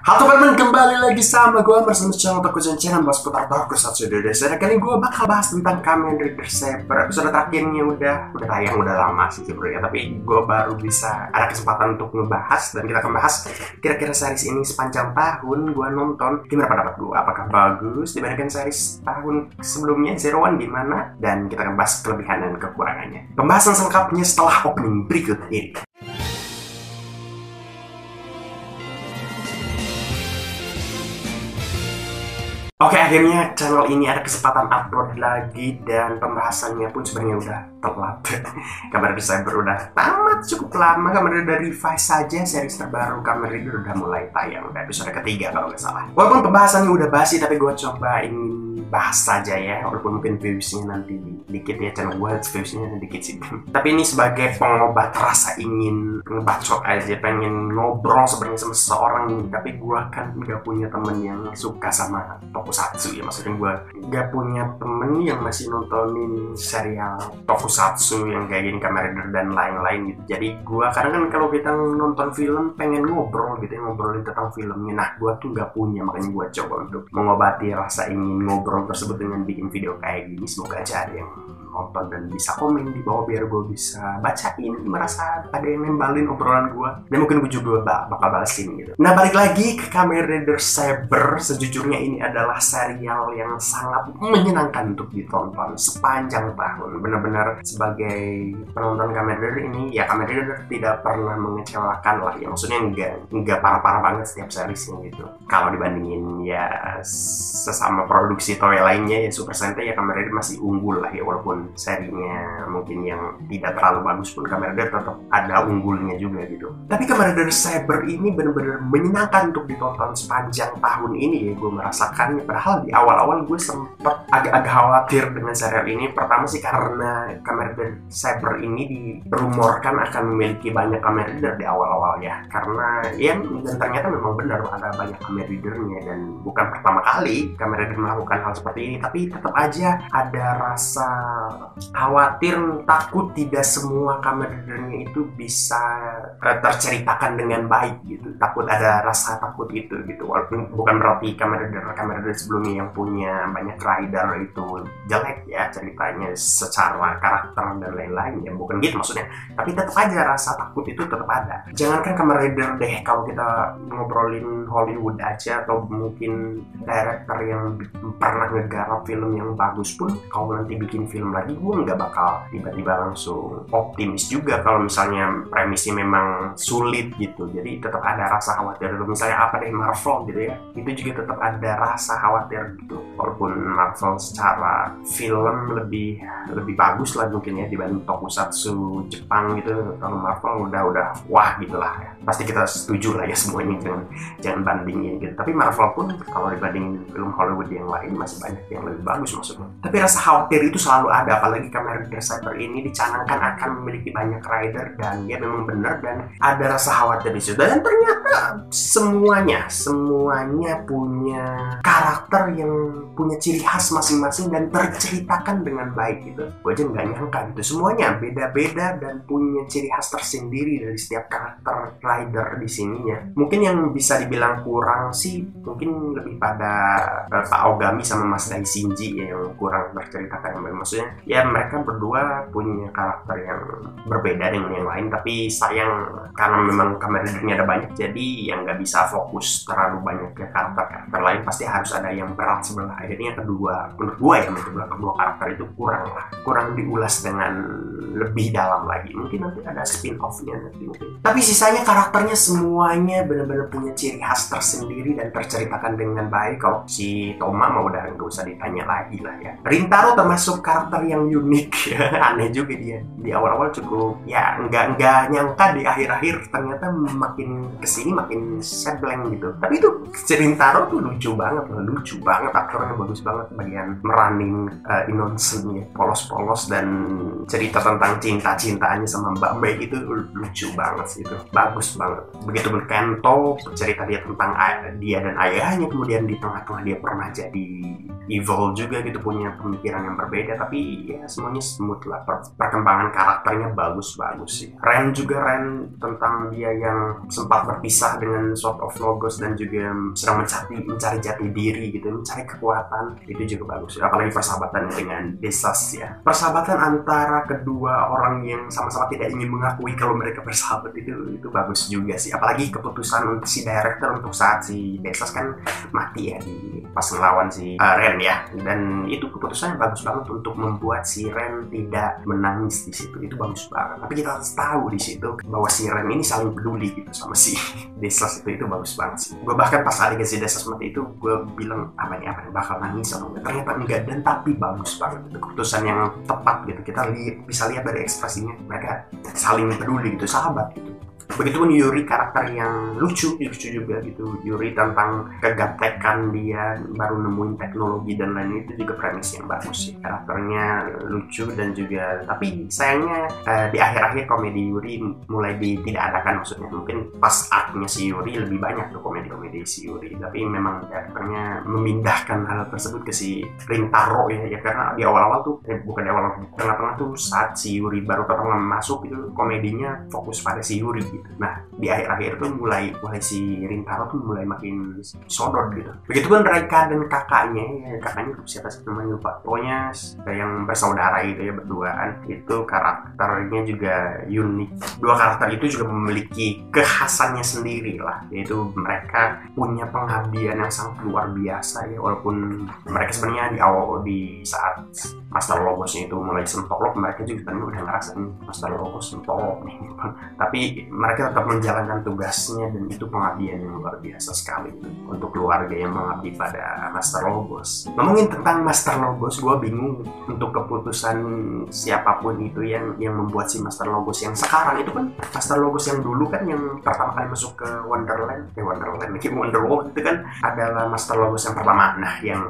Halo teman-teman, kembali lagi sama gue bersama channel Tokusatsu yang bahas putar Tokusatsu Indonesia. Dan kali ini gue bakal bahas tentang Kamen Rider Saber. Episode terakhirnya udah tayang, udah lama sih sebenarnya, tapi gue baru bisa ada kesempatan untuk ngebahas. Dan kita akan bahas kira-kira series ini sepanjang tahun gue nonton, gimana pendapat gue, apakah bagus dibandingkan series tahun sebelumnya Zero One gimana, dan kita akan bahas kelebihan dan kekurangannya. Pembahasan selengkapnya setelah opening berikut ini. Oke, akhirnya channel ini ada kesempatan upload lagi dan pembahasannya pun sebenarnya udah telat. Kamen Rider Saber udah tamat cukup lama. Kamen Rider Revice saja, series terbaru Kamen Rider udah mulai tayang, udah episode ketiga kalau nggak salah. Walaupun pembahasannya udah basi, tapi gue coba ingin bahas saja ya, walaupun mungkin viewsnya nanti dikit ya, channel gue viewsnya dikit sih. Tapi ini sebagai pengobat rasa ingin ngebacot aja, pengen ngobrol sebenarnya sama seseorang, tapi gue kan nggak punya temen yang suka sama Tokusatsu ya, maksudnya gue nggak punya temen yang masih nontonin serial Tokusatsu yang kayak gini, Kamen Rider dan lain-lain gitu. Jadi gue kadang kan kalau kita nonton film pengen ngobrol gitu ya, ngobrolin tentang filmnya. Nah gue tuh nggak punya, makanya gue coba untuk mengobati rasa ingin ngobrol tersebut dengan bikin video kayak gini. Semoga aja ada yang nonton dan bisa komen di bawah biar gue bisa bacain, merasa ada yang nembalin obrolan gue, dan mungkin gue juga bakal balesin gitu. Nah, balik lagi ke Kamen Rider Saber. Sejujurnya ini adalah serial yang sangat menyenangkan untuk ditonton sepanjang tahun. Benar-benar sebagai penonton Kamen Rider ini ya, Kamen Rider tidak pernah mengecewakan lah ya, maksudnya enggak parah-parah banget setiap seriesnya gitu. Kalau dibandingin ya sesama produksi toei lainnya ya, Super Sentai ya, Kamen Rider masih unggul lah ya, walaupun serinya mungkin yang tidak terlalu bagus pun Kamen Rider tetap ada unggulnya juga gitu. Tapi Kamen Rider Saber ini benar-benar menyenangkan untuk ditonton sepanjang tahun ini ya, gue merasakannya. Padahal di awal-awal gue sempet agak-agak khawatir dengan serial ini. Pertama sih karena Kamen Rider Saber ini dirumorkan akan memiliki banyak Kamen Rider di awal-awal ya, karena ya, dan ternyata memang benar ada banyak Kamen Ridernya, dan bukan pertama kali Kamen Rider melakukan hal seperti ini. Tapi tetap aja ada rasa khawatir, takut tidak semua Kamen Ridernya itu bisa terceritakan dengan baik gitu. Takut, ada rasa takut itu gitu. Walaupun bukan berarti Kamen Rider sebelumnya yang punya banyak rider itu jelek ya ceritanya secara karakter dan lain-lain ya, bukan gitu maksudnya. Tapi tetap aja rasa takut itu tetap ada. Jangankan Kamen Rider deh, kalau kita ngobrolin Hollywood aja, atau mungkin director yang pernah ngegarap film yang bagus pun, kalau nanti bikin film lagi, gue nggak bakal tiba-tiba langsung optimis juga kalau misalnya premisnya memang sulit gitu. Jadi tetap ada rasa khawatir dulu. Misalnya apa deh, Marvel gitu ya, itu juga tetap ada rasa khawatir gitu. Walaupun Marvel secara film lebih bagus lah mungkin ya dibanding Tokusatsu Jepang gitu. Kalau Marvel udah wah gitulah ya. Pasti kita setuju lah ya semuanya, jangan bandingin gitu. Tapi Marvel pun kalau dibandingin film Hollywood yang lain masih banyak yang lebih bagus maksudnya. Tapi rasa khawatir itu selalu ada, apalagi Kamen Rider Saber ini dicanangkan akan memiliki banyak rider, dan ya memang benar, dan ada rasa khawatir di situ. Dan ternyata semuanya punya karakter yang punya ciri khas masing-masing dan terceritakan dengan baik gitu. Gue aja nggak nyangka gitu, semuanya beda-beda dan punya ciri khas tersendiri dari setiap karakter rider di sininya. Mungkin yang bisa dibilang kurang sih mungkin lebih pada Pak Ogami sama Mas Dai Shinji ya, yang kurang berceritakan. Maksudnya ya mereka berdua punya karakter yang berbeda dengan yang lain, tapi sayang karena memang Kamen Ridernya ada banyak, jadi yang nggak bisa fokus terlalu banyak ke karakter lain, pasti harus ada yang berat sebelah. Akhirnya menurut gue ya, kedua karakter itu kurang diulas dengan lebih dalam lagi. Mungkin nanti ada spin off-nya nanti mungkin. Tapi sisanya karakternya semuanya benar-benar punya ciri khas tersendiri dan terceritakan dengan baik. Kalau si Toma mah udah nggak usah ditanya lagi lah ya. Rintaro termasuk karakter yang unik ya. Aneh juga dia di awal-awal, cukup ya nggak nyangka di akhir-akhir ternyata makin kesini makin sebleng gitu. Tapi itu Rintaro tuh lucu banget aktornya karakternya bagus banget, bagian meranin innocent ya, polos-polos, dan cerita tentang cinta-cintaannya sama Mbak Mei itu lucu banget sih, itu bagus banget. Begitu pun Kento, cerita dia tentang dia dan ayahnya, kemudian di tengah-tengah dia pernah jadi evil juga gitu, punya pemikiran yang berbeda, tapi ya semuanya smooth lah. Perkembangan karakternya bagus-bagus sih. Ren tentang dia yang sempat berpisah dengan Sword of Logos dan juga sedang mencari jati diri gitu, mencari kekuatan, itu juga bagus. Apalagi persahabatan dengan Desas ya, persahabatan antara kedua orang yang sama-sama tidak ingin mengakui kalau mereka bersahabat, itu bagus juga sih. Apalagi keputusan untuk si director untuk saat si Desas kan mati ya di pas ngelawan si Ren ya, dan itu keputusannya bagus banget untuk membuat si Ren tidak menangis di situ, itu bagus banget. Tapi kita harus tahu di situ bahwa si Ren ini saling peduli gitu sama si Desas, itu bagus banget sih. Gue bahkan pas adegan si Desas mati itu gue bilang apa nih bakal nangis atau enggak, ternyata enggak, dan tapi bagus banget, itu keputusan yang tepat gitu. Kita bisa lihat dari ekspresinya, mereka saling peduli gitu, sahabat gitu. Begitupun Yuri, karakter yang lucu juga gitu. Yuri tentang kegaptekan dia baru nemuin teknologi dan lain, itu juga premis yang bagus sih. Karakternya lucu dan juga, tapi sayangnya di akhir-akhir komedi Yuri mulai tidak adakan, maksudnya mungkin pas arc-nya si Yuri lebih banyak tuh komedi-komedi si Yuri, tapi memang karakternya memindahkan hal tersebut ke si Rintaro ya karena di awal-awal tuh bukan di awal, tengah-tengah tuh saat si Yuri baru pertama masuk itu komedinya fokus pada si Yuri gitu. Nah di akhir-akhir tuh mulai si Rintaro tuh mulai makin sodor gitu. Begitupun Reika dan kakaknya siapa sih namanya lupa, pokoknya yang bersaudara gitu ya, berduaan, itu karakternya juga unik. Dua karakter itu juga memiliki kekhasannya sendiri lah, yaitu mereka punya pengabdian yang sangat luar biasa ya, walaupun mereka sebenarnya di saat Master Logosnya itu mulai sentolok, mereka juga tadi udah ngerasain Master Logos sentolok nih, tapi mereka tetap menjalankan tugasnya, dan itu pengabdian yang luar biasa sekali untuk keluarga yang mengabdi pada Master Logos. Ngomongin tentang Master Logos, gue bingung untuk keputusan siapapun itu yang membuat si Master Logos yang sekarang itu kan. Master Logos yang dulu kan yang pertama kali masuk ke Wonderworld itu kan adalah Master Logos yang pertama. Nah yang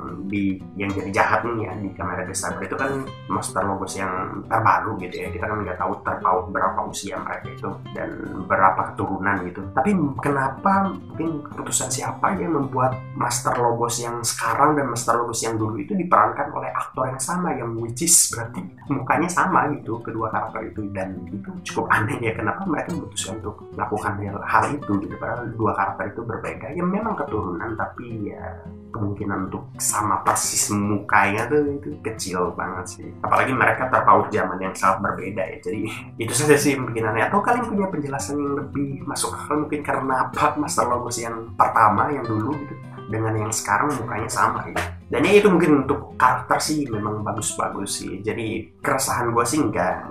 jadi jahat nih ya di Kamera de Saber itu kan Master Logos yang terbaru gitu ya. Kita kan nggak tahu terpaut berapa usia mereka itu dan berapa keturunan gitu. Tapi kenapa, mungkin keputusan siapa yang membuat Master Logos yang sekarang dan Master Logos yang dulu itu diperankan oleh aktor yang sama, yang which is berarti mukanya sama gitu kedua karakter itu, dan itu cukup aneh ya kenapa mereka memutuskan untuk melakukan hal itu gitu. Padahal dua karakter itu berbeda ya, memang keturunan, tapi ya kemungkinan untuk sama persis mukanya tuh itu kecil banget sih. Apalagi mereka terpaut zaman yang sangat berbeda ya. Jadi itu saja sih bikinannya. Atau kalian punya penjelasan yang lebih masuk akal mungkin karena apa Master Logos yang pertama yang dulu gitu dengan yang sekarang mukanya sama gitu. Dan ya itu mungkin untuk karakter sih memang bagus-bagus sih. Jadi keresahan gue sih tidak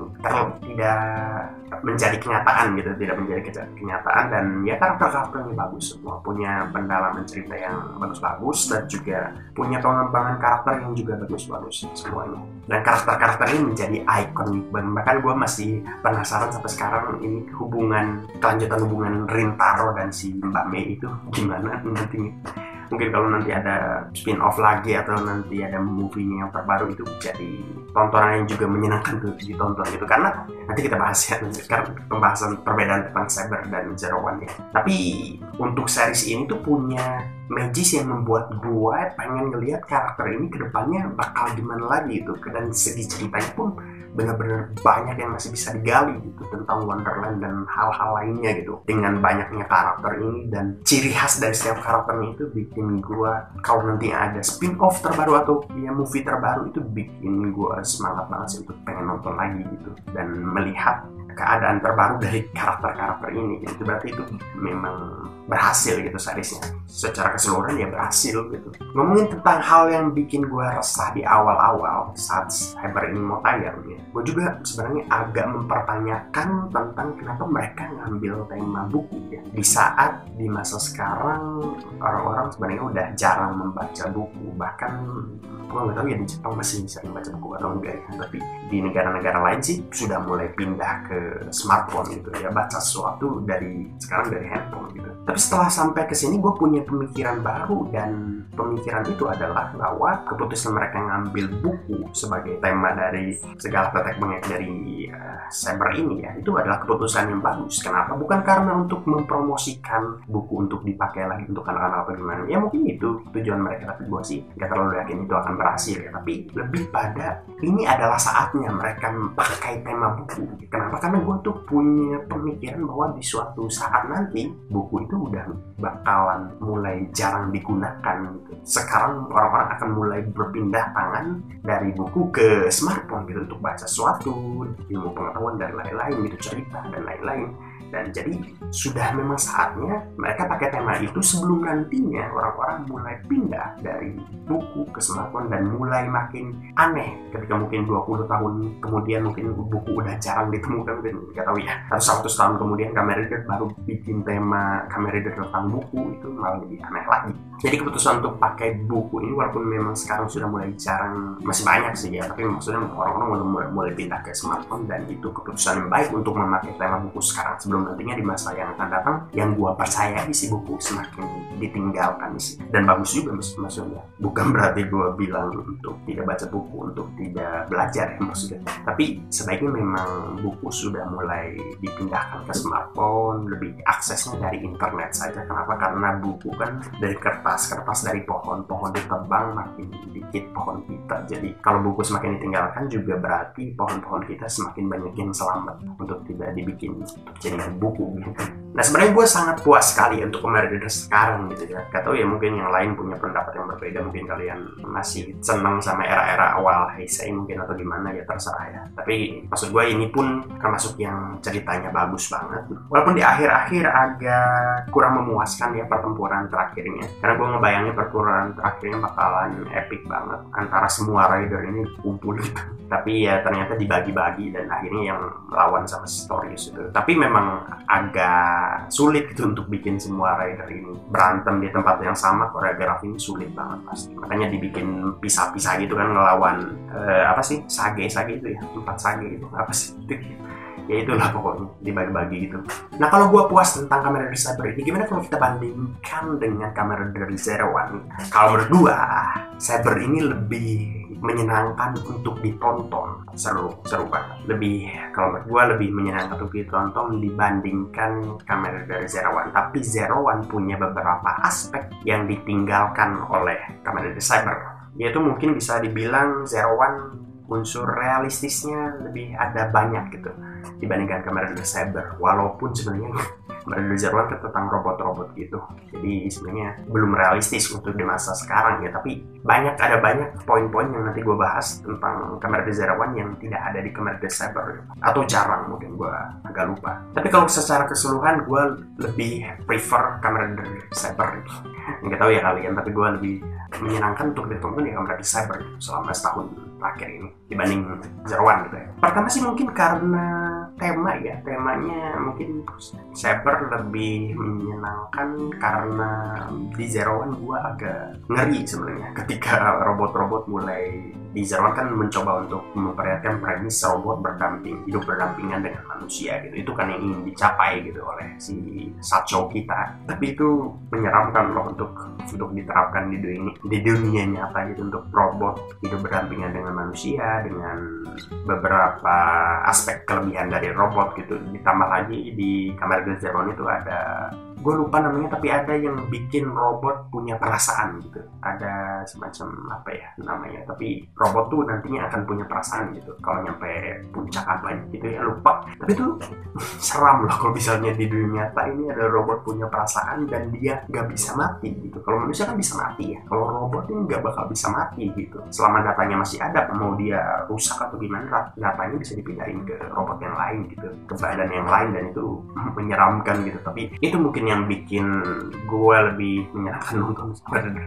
menjadi kenyataan gitu, tidak menjadi kenyataan, dan ya karakternya bagus semua, punya pendalaman cerita yang bagus-bagus dan juga punya pengembangan karakter yang juga bagus-bagus semuanya. Dan karakter-karakter ini menjadi ikon, bahkan gue masih penasaran sampai sekarang ini kelanjutan hubungan Rintaro dan si Mbak Mei itu gimana nantinya. Mungkin kalau nanti ada spin-off lagi atau nanti ada movie-nya yang terbaru, itu jadi tontonan yang juga menyenangkan tuh ditonton gitu. Karena nanti kita bahas ya, sekarang pembahasan perbedaan tentang Saber dan Zero One ya. Tapi untuk series ini tuh punya magis yang membuat gue pengen ngelihat karakter ini kedepannya bakal gimana lagi gitu. Dan segi ceritanya pun benar-benar banyak yang masih bisa digali gitu tentang Wonderland dan hal-hal lainnya gitu. Dengan banyaknya karakter ini dan ciri khas dari setiap karakternya itu bikin gue, kalau nanti ada spin-off terbaru atau ya movie terbaru, itu bikin gue semangat banget sih untuk pengen nonton lagi gitu dan melihat keadaan terbaru dari karakter-karakter ini gitu. Berarti itu memang berhasil gitu seriesnya, secara keseluruhan ya berhasil gitu. Ngomongin tentang hal yang bikin gue resah di awal-awal saat Saber ini mau tayang ya, gue juga sebenarnya agak mempertanyakan tentang kenapa mereka ngambil tema buku ya, di saat di masa sekarang orang-orang sebenarnya udah jarang membaca buku. Bahkan gue nggak tahu ya di Jepang masih sering baca buku atau enggak ya, tapi di negara-negara lain sih sudah mulai pindah ke ke smartphone gitu ya, baca sesuatu sekarang dari handphone gitu. Tapi setelah sampai ke sini gue punya pemikiran baru, dan pemikiran itu adalah bahwa keputusan mereka ngambil buku sebagai tema dari segala tetek bengek dari cyber ini ya, itu adalah keputusan yang bagus. Kenapa? Bukan karena untuk mempromosikan buku untuk dipakai lagi untuk anak-anak apa gimana. Ya mungkin itu tujuan mereka, tapi gue sih gak terlalu yakin itu akan berhasil ya. Tapi lebih pada ini adalah saatnya mereka pakai tema buku. Kenapa? Karena gue tuh punya pemikiran bahwa di suatu saat nanti buku itu udah bakalan mulai jarang digunakan gitu. Sekarang orang-orang akan mulai berpindah tangan dari buku ke smartphone gitu untuk baca sesuatu, ilmu pengetahuan dan lain-lain gitu, cerita dan lain-lain. Dan jadi sudah memang saatnya mereka pakai tema itu sebelum nantinya orang-orang mulai pindah dari buku ke smartphone dan mulai makin aneh ketika mungkin 20 tahun kemudian mungkin buku udah jarang ditemukan, mungkin nggak tahu ya, atau 100 tahun kemudian Kamen Rider baru bikin tema Kamen Rider tentang buku, itu malah lebih aneh lagi. Jadi keputusan untuk pakai buku ini walaupun memang sekarang sudah mulai jarang, masih banyak sih ya, tapi maksudnya orang-orang mulai pindah ke smartphone, dan itu keputusan yang baik untuk memakai tema buku sekarang sebelum nantinya di masa yang akan datang yang gua percaya isi buku semakin ditinggalkan sih. Dan bagus juga maksudnya, bukan berarti gua bilang untuk tidak baca buku, untuk tidak belajar ya maksudnya, tapi sebaiknya memang buku sudah mulai dipindahkan ke smartphone, lebih aksesnya dari internet saja. Kenapa? Karena buku kan dari kertas dari pohon ditebang makin dikit pohon kita. Jadi kalau buku semakin ditinggalkan juga berarti pohon-pohon kita semakin banyak yang selamat untuk tidak dibikin untuk jaringan buku gitu. Nah sebenarnya gue sangat puas sekali untuk Kamen Rider sekarang gitu ya. Gak tau ya, mungkin yang lain punya pendapat yang berbeda, mungkin kalian masih senang sama era-era awal Heisei mungkin atau gimana ya, terserah ya. Tapi maksud gue ini pun termasuk yang ceritanya bagus banget, walaupun di akhir-akhir agak kurang memuaskan ya pertempuran terakhirnya, karena gue ngebayangin pertempuran terakhirnya bakalan epic banget antara semua rider ini kumpul gitu. Tapi ya ternyata dibagi-bagi dan akhirnya yang lawan sama Stories itu. Tapi memang agak sulit gitu untuk bikin semua rider ini berantem di tempat yang sama. Koreografi ini sulit banget pasti, makanya dibikin pisah-pisah gitu kan, ngelawan apa sih, sage itu ya, 4 sage itu apa sih ya, itulah pokoknya dibagi-bagi gitu. Nah kalau gue puas tentang Kamen Rider Cyber ini, gimana kalau kita bandingkan dengan Kamen Rider Zero One? Kalau menurut gue Cyber ini lebih menyenangkan untuk ditonton, seru banget. Kalau menurut gue lebih menyenangkan untuk ditonton dibandingkan Kamen Rider Zero One. Tapi Zero One punya beberapa aspek yang ditinggalkan oleh Kamen Rider Cyber, yaitu mungkin bisa dibilang Zero One unsur realistisnya lebih ada banyak gitu dibandingkan Kamen Rider Cyber. Walaupun sebenarnya Kamen Rider Zero One tentang robot-robot gitu, jadi sebenarnya belum realistis untuk di masa sekarang ya. Tapi ada banyak poin-poin yang nanti gue bahas tentang Kamen Rider Zero One yang tidak ada di Kamen Rider Cyber, atau jarang, mungkin gue agak lupa. Tapi kalau secara keseluruhan gue lebih prefer Kamen Rider Cyber. Nggak tahu ya kalian, tapi gue lebih menyenangkan untuk ditonton di Kamen Rider Cyber selama setahun terakhir ini dibanding Zero One gitu ya. Pertama sih mungkin karena temanya mungkin Cyber lebih menyenangkan, karena di Zero One gue agak ngeri sebenarnya ketika robot-robot mulai di Zero One kan mencoba untuk memperlihatkan premis robot hidup berdampingan dengan manusia gitu. Itu kan yang ingin dicapai gitu oleh si Sacho kita. Tapi itu menyeramkan loh untuk diterapkan di dunia nyata gitu, untuk robot hidup berdampingan dengan manusia dengan beberapa aspek kelebihan dari robot gitu. Ditambah lagi di Kamen Rider Zero One itu ada, gue lupa namanya, tapi ada yang bikin robot punya perasaan gitu. Ada semacam apa ya namanya, tapi robot tuh nantinya akan punya perasaan gitu kalau nyampe puncak apa gitu ya, lupa. Tapi itu seram loh kalau misalnya di dunia nyata ini ada robot punya perasaan dan dia gak bisa mati gitu. Kalau manusia kan bisa mati ya, kalau robot ini gak bakal bisa mati gitu selama datanya masih ada. Mau dia rusak atau gimana, datanya bisa dipindahin ke robot yang lain gitu, ke badan yang lain, dan itu menyeramkan gitu. Tapi itu mungkin yang bikin gue lebih menyenangkan nonton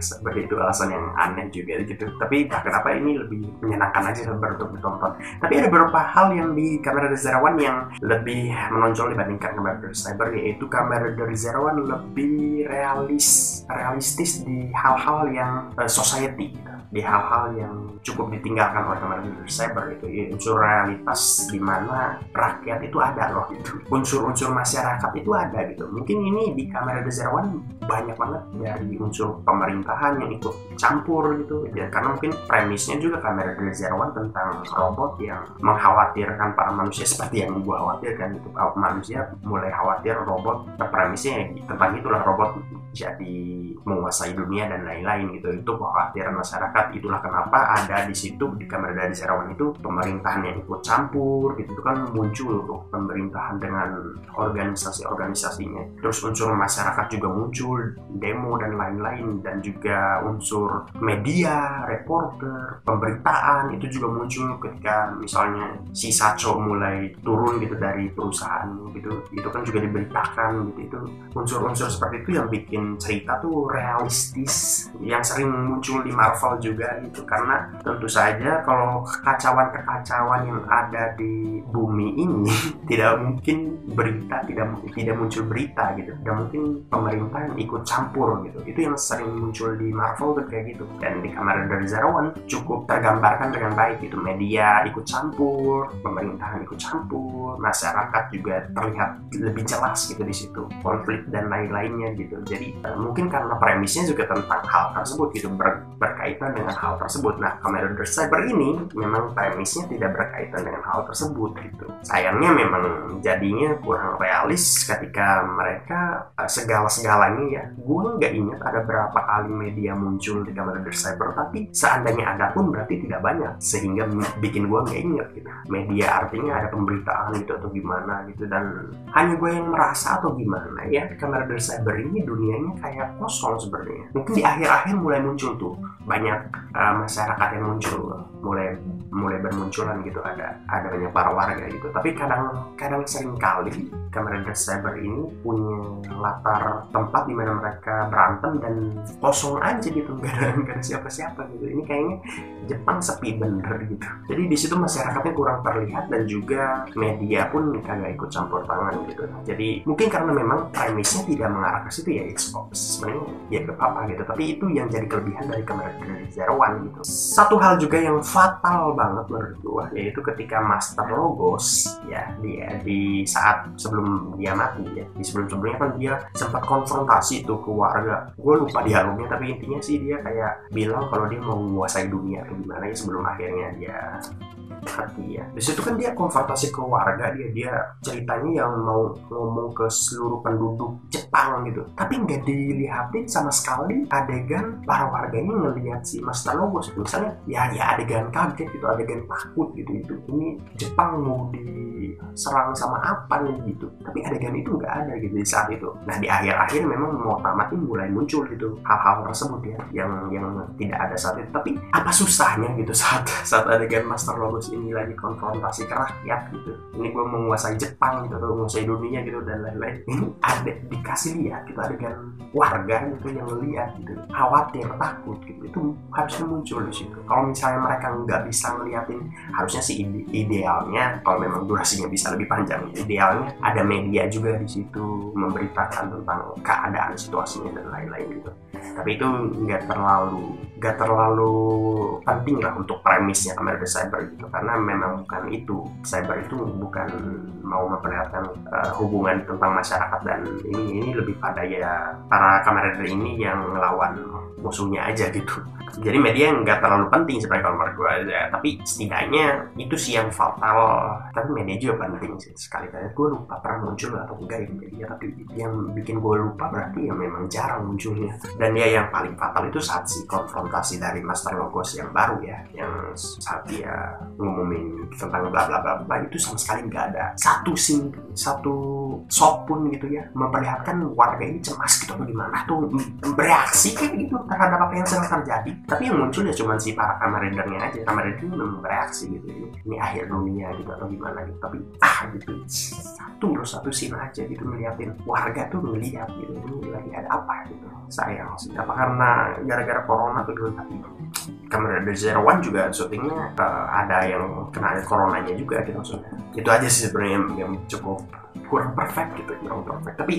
seperti itu, alasan yang aneh juga gitu. Tapi kenapa ini lebih menyenangkan aja untuk ditonton. Tapi ada beberapa hal yang di Kamen Rider Zero One yang lebih menonjol dibandingkan Kamen Rider Cyber, yaitu Kamen Rider Zero One lebih realistis di hal-hal yang society gitu. di hal-hal yang cukup ditinggalkan oleh Kamen Rider Saber itu ya, unsur realitas di mana rakyat itu ada loh gitu, unsur-unsur masyarakat itu ada gitu. Mungkin ini di Kamen Rider Zero One banyak banget dari unsur pemerintahan yang ikut campur gitu ya, karena mungkin premisnya juga Kamen Rider Zero One tentang robot yang mengkhawatirkan para manusia seperti yang gua khawatirkan gitu. Manusia mulai khawatir robot, premisnya tentang itulah, robot jadi menguasai dunia dan lain-lain gitu. Itu kekhawatiran masyarakat, itulah kenapa ada di situ di Kamen Rider Zero One itu pemerintahan yang ikut campur gitu. Itu kan muncul tuh pemerintahan dengan organisasi-organisasinya, terus unsur masyarakat juga muncul, demo dan lain-lain, dan juga unsur media, reporter, pemberitaan itu juga muncul ketika misalnya si Sacho mulai turun gitu dari perusahaan gitu. Itu kan juga diberitakan gitu. Itu unsur-unsur seperti itu yang bikin cerita tuh realistis, yang sering muncul di Marvel juga gitu. Karena tentu saja kalau kekacauan-kekacauan yang ada di bumi ini tidak mungkin berita, tidak muncul berita gitu, tidak mungkin pemerintah yang ikut campur gitu. Itu yang sering muncul di Marvel tuh kayak gitu. Dan di Kamen Rider Zero One cukup tergambarkan dengan baik gitu, media ikut campur, pemerintahan ikut campur, masyarakat juga terlihat lebih jelas gitu di situ, konflik dan lain-lainnya gitu. Jadi mungkin karena premisnya juga tentang hal tersebut gitu, berkaitan dengan hal tersebut. Nah, Kamen Rider Saber ini memang premisnya tidak berkaitan dengan hal tersebut gitu. Sayangnya memang jadinya kurang realis ketika mereka segala-segalanya ya. Gue nggak ingat ada berapa kali media muncul di Kamen Rider Saber, tapi seandainya ada pun berarti tidak banyak, sehingga bikin gue nggak ingat gitu. Media artinya ada pemberitaan gitu atau gimana gitu, dan hanya gue yang merasa atau gimana ya, Kamen Rider Saber ini dunianya kayak kosong sebenarnya. Mungkin di akhir-akhir mulai muncul tuh banyak masyarakat yang muncul, mulai bermunculan gitu, ada banyak para warga gitu. Tapi kadang sering kali Kamen Rider Saber ini punya latar tempat di mana mereka berantem dan kosong aja gitu, nggak ada siapa-siapa gitu. Ini kayaknya Jepang sepi bener gitu. Jadi di situ masyarakatnya kurang terlihat dan juga media pun kagak ikut campur tangan gitu. Jadi mungkin karena memang premisnya tidak mengarah ke situ ya, sebenarnya ya gak apa-apa gitu. Tapi itu yang jadi kelebihan dari Kamen Rider Zero One gitu. Satu hal juga yang fatal banget menurut gua, yaitu ketika Master Logos ya, dia di saat sebelum dia mati ya, di sebelumnya kan dia sempat konfrontasi tuh ke warga. Gue lupa dialognya, tapi intinya sih dia kayak bilang kalau dia mau menguasai dunia atau gimana ya, sebelum akhirnya dia mati ya. Di situ kan dia konfrontasi ke warga, dia ceritanya yang mau ngomong ke seluruh penduduk Jepang gitu, tapi nggak dilihatin sama sekali adegan para warganya ngelihat si Master Logos. Misalnya ya adegan kaget gitu, adegan takut gitu, itu ini Jepang mau diserang sama apa nih gitu, tapi adegan itu nggak ada gitu di saat itu. Nah di akhir-akhir memang mau tamat ini mulai muncul gitu hal-hal tersebut ya, yang tidak ada saat itu. Tapi apa susahnya gitu saat adegan Master Logos ini lagi konfrontasi ke rakyat gitu, ini gue menguasai Jepang gitu atau menguasai dunia gitu dan lain-lain, ini ada dikasih lihat gitu adegan warga gitu yang melihat gitu, khawatir, takut gitu. Itu harusnya muncul di situ. Kalau misalnya mereka nggak bisa ngeliatin, harusnya sih idealnya kalau memang durasinya bisa lebih panjang, idealnya ada media juga di situ memberitakan tentang keadaan situasinya dan lain-lain gitu. Tapi itu nggak terlalu penting lah untuk premisnya Kamen Rider Saber gitu, karena memang bukan itu. Saber itu bukan mau memperlihatkan hubungan tentang masyarakat, dan ini lebih pada ya para Kamen Rider ini yang ngelawan musuhnya aja gitu. Jadi media nggak terlalu penting sebenarnya kalau menurut gue aja. Tapi setidaknya itu sih yang fatal. Tapi media juga penting sih. Sekali-kali gue lupa pernah muncul atau enggak ya media, tapi yang bikin gue lupa berarti ya memang jarang munculnya. Dan ya yang paling fatal itu saat si konfrontasi dari Master Logos yang baru ya, yang saat dia ngumumin tentang bla bla bla bla, itu sama sekali nggak ada satu scene, satu shot pun gitu ya memperlihatkan warga ini cemas gitu atau gimana tuh bereaksi kayak gitu terhadap apa yang sedang terjadi. Tapi yang muncul ya cuma si para Kamen Rider-nya aja. Kamen Rider ini memang bereaksi gitu, ini akhir dunia gitu atau gimana gitu. Tapi gitu satu scene aja gitu ngeliatin warga tuh ngeliat gitu, ini lagi ada apa gitu. Sayang sih, apa karena gara-gara corona tuh dulu, tapi Kamen Rider Zero One juga syutingnya ada yang kena coronanya juga gitu maksudnya. Itu aja sih sebenarnya yang cukup kurang perfect gitu, kurang perfect. Tapi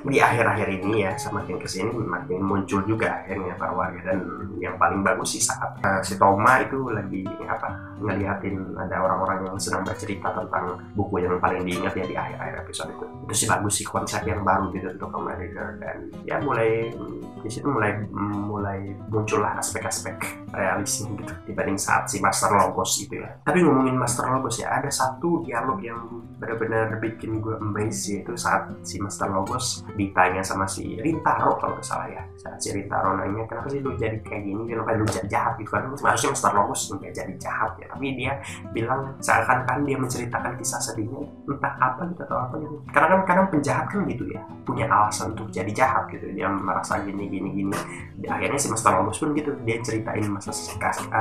di akhir-akhir ini ya semakin kesini makin muncul juga akhirnya para warga, dan yang paling bagus sih saat si Toma itu lagi ngeliatin ada orang-orang yang sedang bercerita tentang buku yang paling diingat ya di akhir-akhir episode itu sih bagus sih, konsep yang baru gitu untuk Kamen Rider. Dan ya mulai di situ mulai muncullah aspek-aspek realisnya gitu dibanding saat si Master Logos itu ya. Tapi ngomongin Master Logos ya, ada satu dialog yang benar-benar bikin gue amazed, yaitu saat si Master Logos ditanya sama si Rintaro kalau nggak salah ya. Saat si Rintaro nanya, kenapa sih lu jadi kayak gini, kenapa lu jadi jahat gitu kan. Harusnya Master Logos nggak jadi jahat ya, tapi dia bilang seakan-akan dia menceritakan kisah sedihnya entah apa gitu atau apa gitu. Karena kan kadang penjahat kan gitu ya, punya alasan untuk jadi jahat gitu, dia merasa gini. Akhirnya si Master Logos pun gitu, dia ceritain masa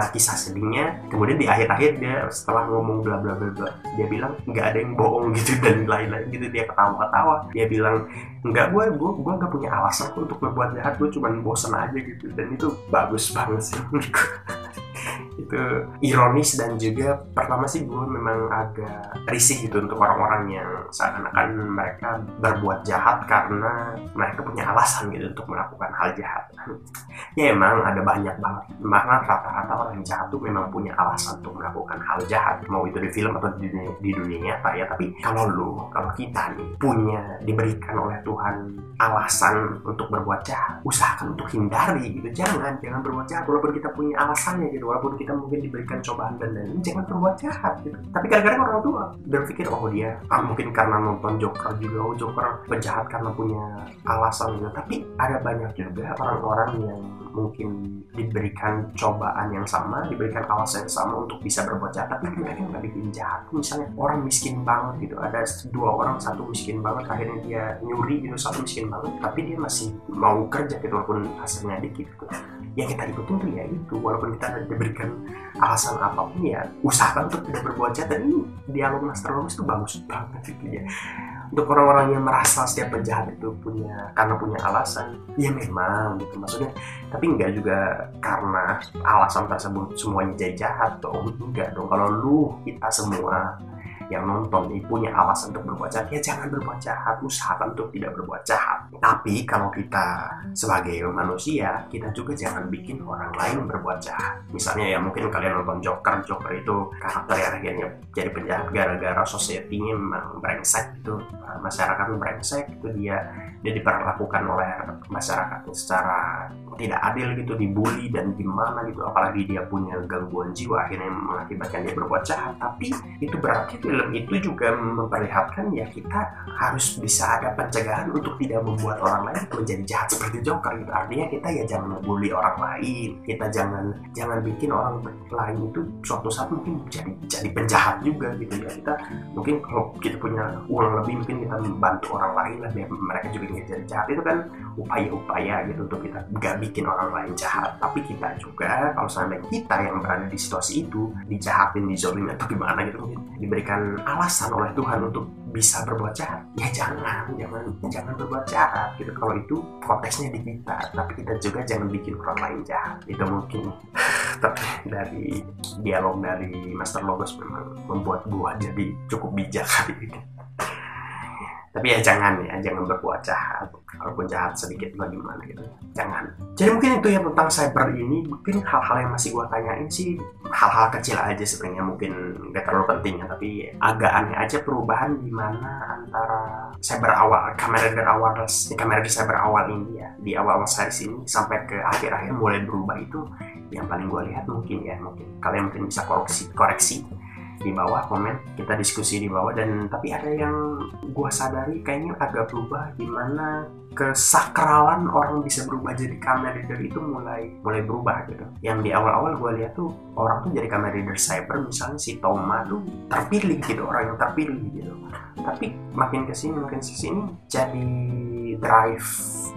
kisah sedihnya, kemudian di akhir-akhir dia setelah ngomong bla bla bla bla, dia bilang nggak ada yang bohong gitu dan lain-lain gitu. Dia ketawa-ketawa, dia bilang enggak, gue nggak punya alasan untuk berbuat jahat, gue cuma bosan aja gitu. Dan itu bagus banget sih menurutku. Itu ironis, dan juga pertama sih gue memang agak risih gitu untuk orang-orang yang seakan-akan mereka berbuat jahat karena mereka punya alasan gitu untuk melakukan hal jahat. Ya emang ada banyak banget, bahkan rata-rata orang jahat tuh memang punya alasan untuk melakukan hal jahat, mau itu di film atau di dunia nyata ya. Tapi kalau kita nih diberikan oleh Tuhan alasan untuk berbuat jahat, usahakan untuk hindari gitu. Jangan berbuat jahat walaupun kita punya alasannya gitu, walaupun kita mungkin diberikan cobaan dan lain-lain, jangan berbuat jahat gitu. Tapi kadang-kadang orang tua berpikir dia mungkin karena nonton Joker juga, Joker penjahat karena punya alasan gitu. Tapi ada banyak juga orang-orang yang mungkin diberikan cobaan yang sama, diberikan alasan yang sama untuk bisa berbuat jahat, tapi mereka nggak bikin jahat. Misalnya orang miskin banget gitu, ada dua orang, satu miskin banget akhirnya dia nyuri gitu, satu miskin banget tapi dia masih mau kerja gitu walaupun hasilnya dikit gitu. Yang kita ikutin tuh ya itu, walaupun kita diberikan alasan apapun ya usahakan untuk tidak berbuat jahat. Dan ini dialog Master Logos itu bagus banget gitu ya, untuk orang-orang yang merasa setiap penjahat itu karena punya alasan. Ya memang gitu maksudnya, tapi enggak juga karena alasan tersebut semuanya jadi jahat dong. Enggak dong, kalau kita semua yang nonton ini punya alasan untuk berbuat jahat, ya jangan berbuat jahat, usahakan untuk tidak berbuat jahat. Tapi kalau kita sebagai manusia, kita juga jangan bikin orang lain berbuat jahat. Misalnya ya mungkin kalian nonton Joker itu karakter yang akhirnya jadi penjahat gara-gara society-nya memang brengsek gitu, masyarakat brengsek itu, dia diperlakukan oleh masyarakat secara tidak adil gitu, dibully dan gimana gitu, apalagi dia punya gangguan jiwa akhirnya mengakibatkan dia berbuat jahat. Tapi itu berarti film itu juga memperlihatkan ya kita harus bisa ada pencegahan untuk tidak membuat orang lain menjadi jahat seperti Joker gitu. Artinya kita ya jangan membuli orang lain, kita jangan bikin orang lain itu suatu saat mungkin jadi penjahat juga gitu ya. Kita mungkin kalau kita punya uang lebih, mungkin kita membantu orang lain lah biar mereka juga nggak jadi jahat. Itu kan upaya-upaya gitu untuk kita nggak bikin orang lain jahat. Tapi kita juga kalau seandainya kita yang berada di situasi itu dijahatin, dizolimin atau gimana gitu, diberikan alasan oleh Tuhan untuk bisa berbuat jahat, ya jangan berbuat jahat gitu. Kalau itu konteksnya di kita, tapi kita juga jangan bikin orang lain jahat. Itu mungkin tapi dari dialog dari Master Logos memang membuat gua jadi cukup bijak kali ini. Tapi ya jangan berbuat jahat, walaupun jahat sedikit bagaimana gitu, jangan. Jadi mungkin itu ya tentang cyber ini. Mungkin hal-hal yang masih gue tanyain sih hal-hal kecil aja sebenarnya, mungkin gak terlalu penting ya, tapi agak aneh aja perubahan di mana antara cyber awal, Kamen Rider cyber awal ini ya, di awal series ini sampai ke akhir-akhir mulai berubah. Itu yang paling gue lihat. Mungkin kalian mungkin bisa koreksi di bawah, komen, kita diskusi di bawah. Dan tapi ada yang gue sadari kayaknya agak berubah, dimana kesakralan orang bisa berubah jadi Kamen Rider itu mulai berubah gitu. Yang di awal-awal gue lihat tuh orang tuh jadi Kamen Rider cyber, misalnya si Toma tuh terpilih gitu, orang yang terpilih gitu. Tapi makin kesini jadi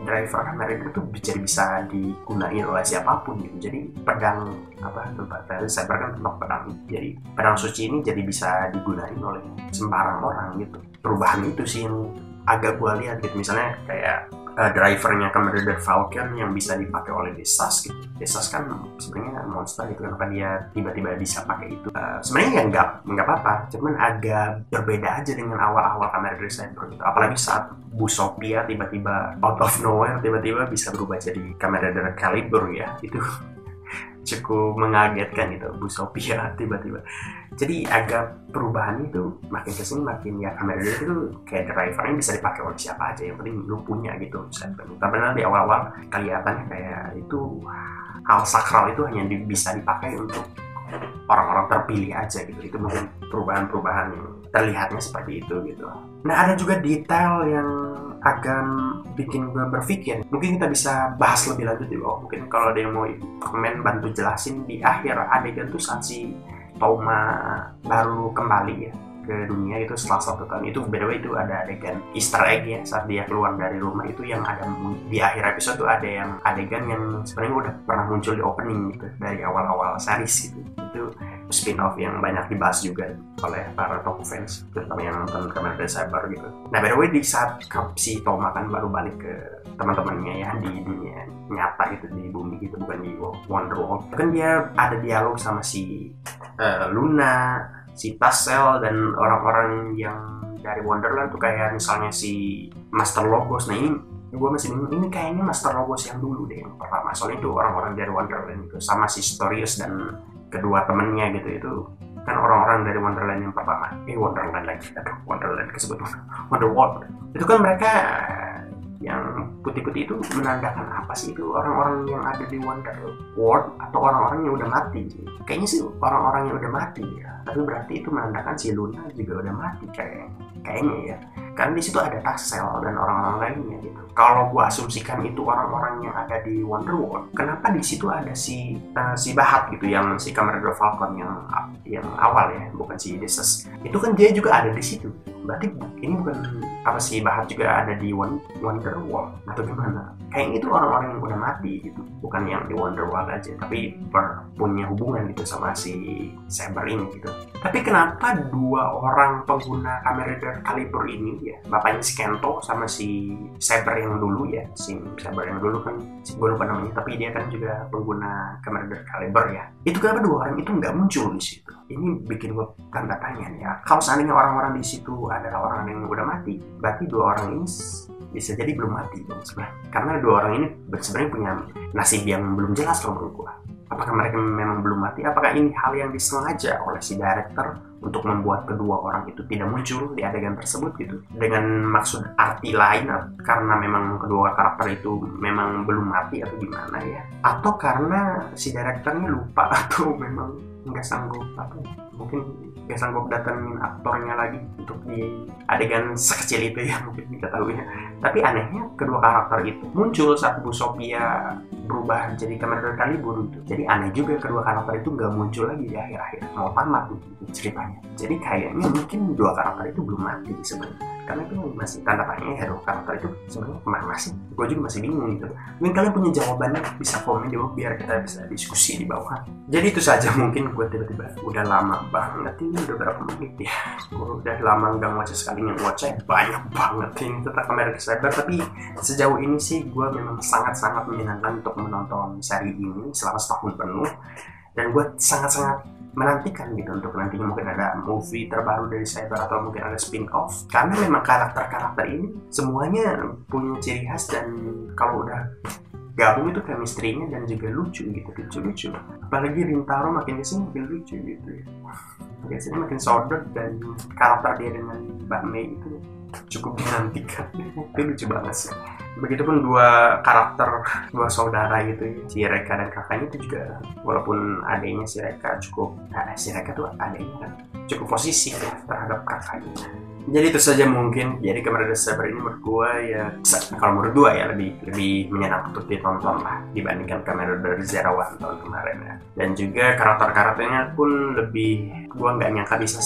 driver Kamen Rider tuh bisa digunain oleh siapapun gitu. Jadi pedang tempat cyber kan tempat pedang, jadi pedang suci ini jadi bisa digunain oleh sembarang orang gitu. Perubahan itu sih yang agak gue lihat gitu. Misalnya kayak drivernya Kamen Rider Falcon yang bisa dipakai oleh Desas gitu. Desas kan sebenarnya monster gitu, kenapa dia tiba-tiba bisa pakai itu. Sebenarnya ya nggak apa-apa, cuman agak berbeda aja dengan awal-awal Kamen Rider Cyber gitu. Apalagi saat Busopia tiba-tiba out of nowhere tiba-tiba bisa berubah jadi Kamen Rider Caliber ya, itu cukup mengagetkan gitu, Busopia tiba-tiba. Jadi agak perubahan itu makin kesini makin ya, Kamen Rider itu kayak drivernya bisa dipakai oleh siapa aja, yang penting lu punya gitu. Tapi di awal-awal kelihatannya kayak itu hal sakral itu hanya bisa dipakai untuk orang-orang terpilih aja gitu. Itu mungkin perubahan-perubahan yang terlihatnya seperti itu gitu. Nah, ada juga detail yang agak bikin gue berpikir, mungkin kita bisa bahas lebih lanjut di bawah. Mungkin kalau ada yang mau komen bantu jelasin di akhir adegan tuh saat si Toma baru kembali ya ke dunia itu setelah 1 tahun. Itu by the way itu ada adegan Easter egg ya, saat dia keluar dari rumah itu yang ada di akhir episode tuh ada yang adegan yang sebenarnya udah pernah muncul di opening gitu dari awal-awal series gitu. Itu spin-off yang banyak dibahas juga oleh para Toku fans, terutama yang nonton Kamen Rider Cyber gitu. Nah, by the way di saat si Toma kan baru balik ke teman-temannya ya di dunia nyata gitu, di bumi gitu, bukan di Wonderworld. Kan dia ada dialog sama si Luna, si Tassel, dan orang-orang yang dari Wonderland tuh, kayak misalnya si Master Logos. Nah, ini gue masih bingung, ini kayaknya Master Logos yang dulu deh, yang pertama. Soalnya itu orang-orang dari Wonderland gitu, sama si Storius dan kedua temennya gitu. Itu kan orang-orang dari Wonderland yang pertama. Wonderland lagi, aduh, Wonderland kesebut Wonderworld. Itu kan mereka yang putih-putih itu menandakan apa sih? Itu orang-orang yang ada di Wonderworld atau orang-orang yang udah mati? Kayaknya sih orang-orang yang udah mati ya. Tapi berarti itu menandakan si Luna juga udah mati kayaknya ya. Karena di situ ada Tassel dan orang-orang lainnya gitu. Kalau gua asumsikan itu orang-orang yang ada di Wonderworld, kenapa di situ ada si Bahat gitu, yang si Kamen Rider Falcon yang awal ya, bukan si Desas. Itu kan dia juga ada di situ. Berarti ini bukan apa, si Bahat juga ada di Wonderworld atau gimana? Kayaknya itu orang-orang yang udah mati gitu, bukan yang di Wonderworld aja, tapi punya hubungan gitu sama si Saber ini gitu. Tapi kenapa 2 orang pengguna Kamen Rider Caliber ini ya, bapaknya si Kento sama si Saber yang dulu ya, si Saber yang dulu kan gue lupa namanya, tapi dia kan juga pengguna Kamen Rider Caliber ya. Itu kenapa 2 orang itu nggak muncul di situ? Ini bikin gue tanda tanya ya. Kalau seandainya orang-orang di situ adalah orang yang udah mati, berarti 2 orang ini bisa jadi belum mati dong sebenarnya. Karena 2 orang ini sebenarnya punya nasib yang belum jelas kalau menurut gue. Apakah mereka memang belum mati? Apakah ini hal yang disengaja oleh si director untuk membuat kedua orang itu tidak muncul di adegan tersebut gitu, dengan maksud arti lain, karena memang kedua karakter itu memang belum mati atau gimana ya? Atau karena si directornya lupa atau memang nggak sanggup, atau mungkin nggak sanggup datangin aktornya lagi untuk di adegan sekecil itu ya, mungkin kita tahu ya. Tapi anehnya kedua karakter itu muncul saat Busopia berubah jadi Kamen Rider Caliber itu. Jadi aneh juga kedua karakter itu nggak muncul lagi di akhir-akhir, mau tamat gitu ceritanya. Jadi kayaknya mungkin 2 karakter itu belum mati sebenarnya. Karena itu masih tanda tanya ya, karakter itu sebenarnya kemana sih? Gue juga masih bingung gitu. Mungkin kalian punya jawabannya, bisa komen di bawah biar kita bisa diskusi di bawah. Jadi itu saja, mungkin gue tiba-tiba udah lama banget ini, udah berapa menit ya? Gue udah lama nggak ngoceh, sekali ngoceh banyak banget ini tentang Kamen Rider Cyber. Tapi sejauh ini sih gue memang sangat-sangat menyenangkan untuk menonton seri ini selama setahun penuh, dan gue sangat-sangat menantikan gitu untuk nantinya mungkin ada movie terbaru dari Cyber atau mungkin ada spin-off, karena memang karakter-karakter ini semuanya punya ciri khas, dan kalau udah gabung itu chemistry-nya dan juga lucu gitu, lucu-lucu. Apalagi Rintaro makin kesini makin lucu gitu ya, biasanya makin sodok, dan karakter dia dengan Mbak Mei itu cukup dinantikan. Itu lucu banget sih. Begitupun 2 karakter, 2 saudara gitu ya, si Reka dan kakaknya itu juga, walaupun adanya si Reka si Reka tuh adanya kan cukup posisi ya terhadap kakaknya. Jadi itu saja mungkin. Jadi Kamen Rider Cyber ini menurut gue ya, kalau menurut gue ya lebih menyenangkan untuk ditonton lah dibandingkan Kamen Rider Zero One tahun kemarin ya. Dan juga karakter-karakternya pun lebih gue nggak nyangka bisa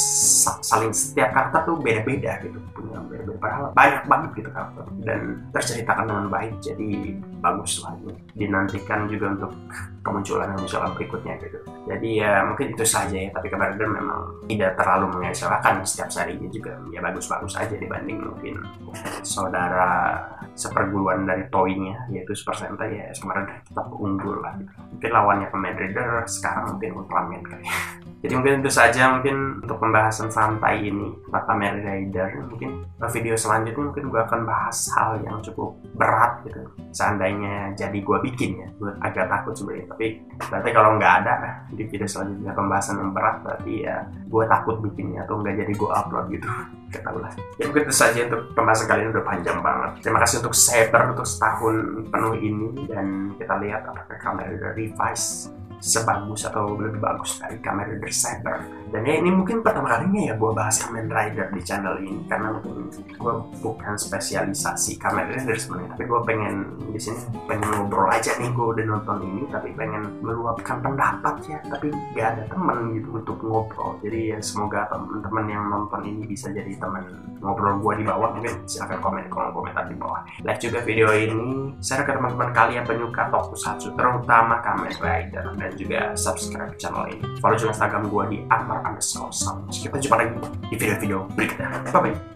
saling, setiap karakter tuh beda-beda gitu, punya beda-beda pengalaman, banyak banget gitu karakter, dan terceritakan dengan baik. Jadi bagus lah, dinantikan juga untuk kemunculan berikutnya gitu. Jadi ya mungkin itu saja ya, tapi Kamen Rider memang tidak terlalu mengecewakan, setiap serinya juga ya bagus-bagus aja dibanding mungkin saudara seperguruan dari Toei-nya yaitu Super Sentai. Ya Kamen Rider tetap unggul lah gitu. Mungkin lawannya Kamen Rider sekarang mungkin Ultraman kali ya. Jadi mungkin itu saja mungkin untuk pembahasan santai ini tentang Kamen Rider. Mungkin video selanjutnya mungkin gue akan bahas hal yang cukup berat gitu, seandainya jadi gue bikin ya. Gue agak takut sebenarnya, tapi berarti kalau nggak ada di video selanjutnya pembahasan yang berat, berarti ya gue takut bikinnya atau nggak jadi gue upload gitu. Ketahuilah. Ya mungkin itu saja untuk pembahasan kali ini, udah panjang banget. Terima kasih untuk Saber untuk setahun penuh ini, dan kita lihat apakah Kamen Rider Revice sebagus atau lebih bagus dari Kamen Rider Saber. Dan ya ini mungkin pertama kalinya ya gue bahas Kamen Rider di channel ini, karena mungkin gue bukan spesialisasi Kamen Rider sebenarnya, tapi gue pengen di sini pengen ngobrol aja nih. Gue udah nonton ini tapi pengen meluapkan pendapat ya, tapi gak ada temen gitu untuk ngobrol. Jadi ya semoga teman-teman yang nonton ini bisa jadi teman ngobrol gue di bawah. Mungkin silahkan komen di kolom komentar di bawah. Like juga video ini, share ke teman-teman kalian penyuka tokusatsu, terutama Kamen Rider, dan juga subscribe channel ini. Follow juga Instagram gue di @akbar_. Kita jumpa lagi di video-video berikutnya. Bye bye.